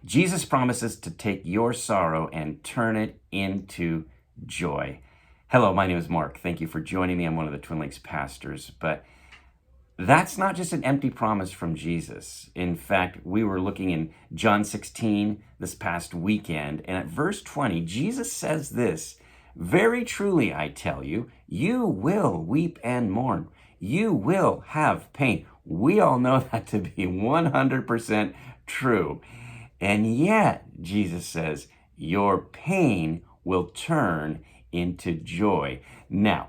Jesus promises to take your sorrow and turn it into joy. Hello, my name is Mark. Thank you for joining me. I'm one of the Twin Lakes pastors. But that's not just an empty promise from Jesus. In fact, we were looking in John 16 this past weekend, and at verse 20, Jesus says this, "Very truly, I tell you, you will weep and mourn. You will have pain." We all know that to be 100% true. And yet, Jesus says, your pain will turn into joy. Now,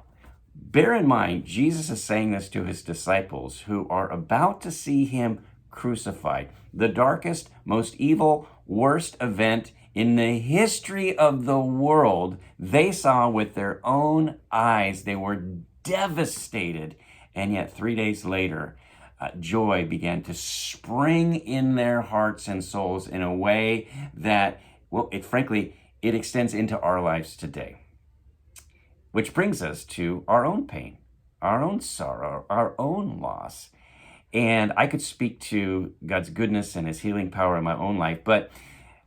bear in mind, Jesus is saying this to his disciples who are about to see him crucified. The darkest, most evil, worst event in the history of the world, they saw with their own eyes. They were devastated. And yet 3 days later, joy began to spring in their hearts and souls in a way that, well, it extends into our lives today. Which brings us to our own pain, our own sorrow, our own loss. And I could speak to God's goodness and his healing power in my own life. But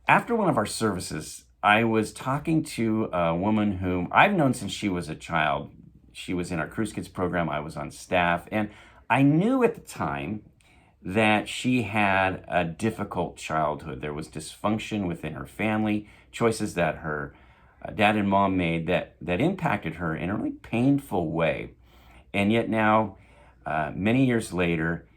after one of our services, I was talking to a woman whom I've known since she was a child. She was in our Cruise Kids program. I was on staff. And I knew at the time that she had a difficult childhood. There was dysfunction within her family, choices that her dad and mom made that impacted her in a really painful way. And yet now, many years later,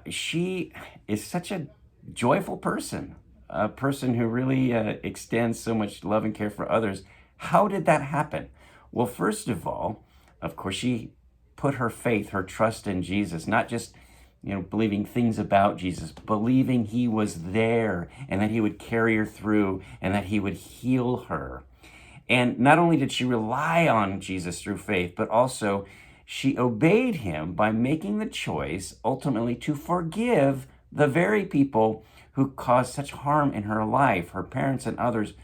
she is such a joyful person, a person who really extends so much love and care for others. How did that happen? Well, first of all, of course, she put her faith, her trust in Jesus, not just believing things about Jesus, believing he was there and that he would carry her through and that he would heal her. And not only did she rely on Jesus through faith, but also she obeyed him by making the choice ultimately to forgive the very people who caused such harm in her life, her parents and others.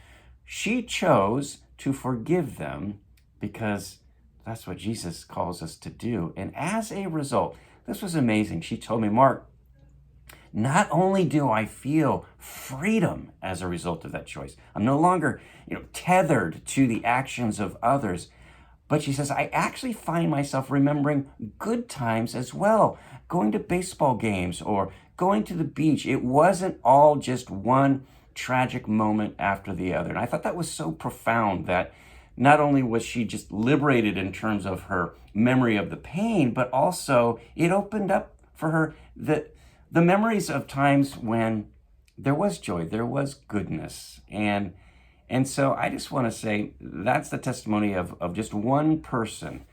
She chose to forgive them because that's what Jesus calls us to do. And as a result, this was amazing. She told me, "Mark, not only do I feel freedom as a result of that choice, I'm no longer, tethered to the actions of others, but," she says, "I actually find myself remembering good times as well, going to baseball games or going to the beach. It wasn't all just one tragic moment after the other." And I thought that was so profound that not only was she just liberated in terms of her memory of the pain, but also it opened up for her the memories of times when there was joy, there was goodness. And so I just want to say that's the testimony of just one person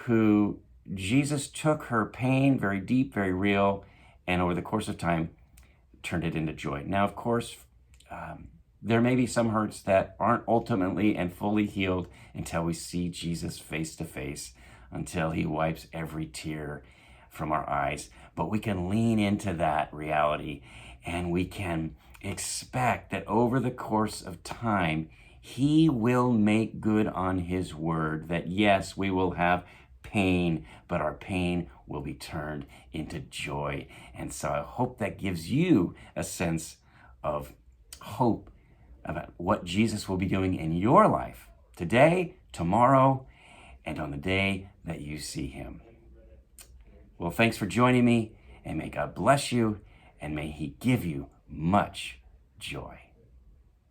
who Jesus took her pain, very deep, very real, and over the course of time turned it into joy. Now, of course, there may be some hurts that aren't ultimately and fully healed until we see Jesus face to face, until he wipes every tear from our eyes. But we can lean into that reality and we can expect that over the course of time, he will make good on his word, that yes, we will have pain, but our pain will be turned into joy. And so I hope that gives you a sense of hope about what Jesus will be doing in your life today, tomorrow, and on the day that you see him. Well, thanks for joining me, and may God bless you, and may he give you much joy.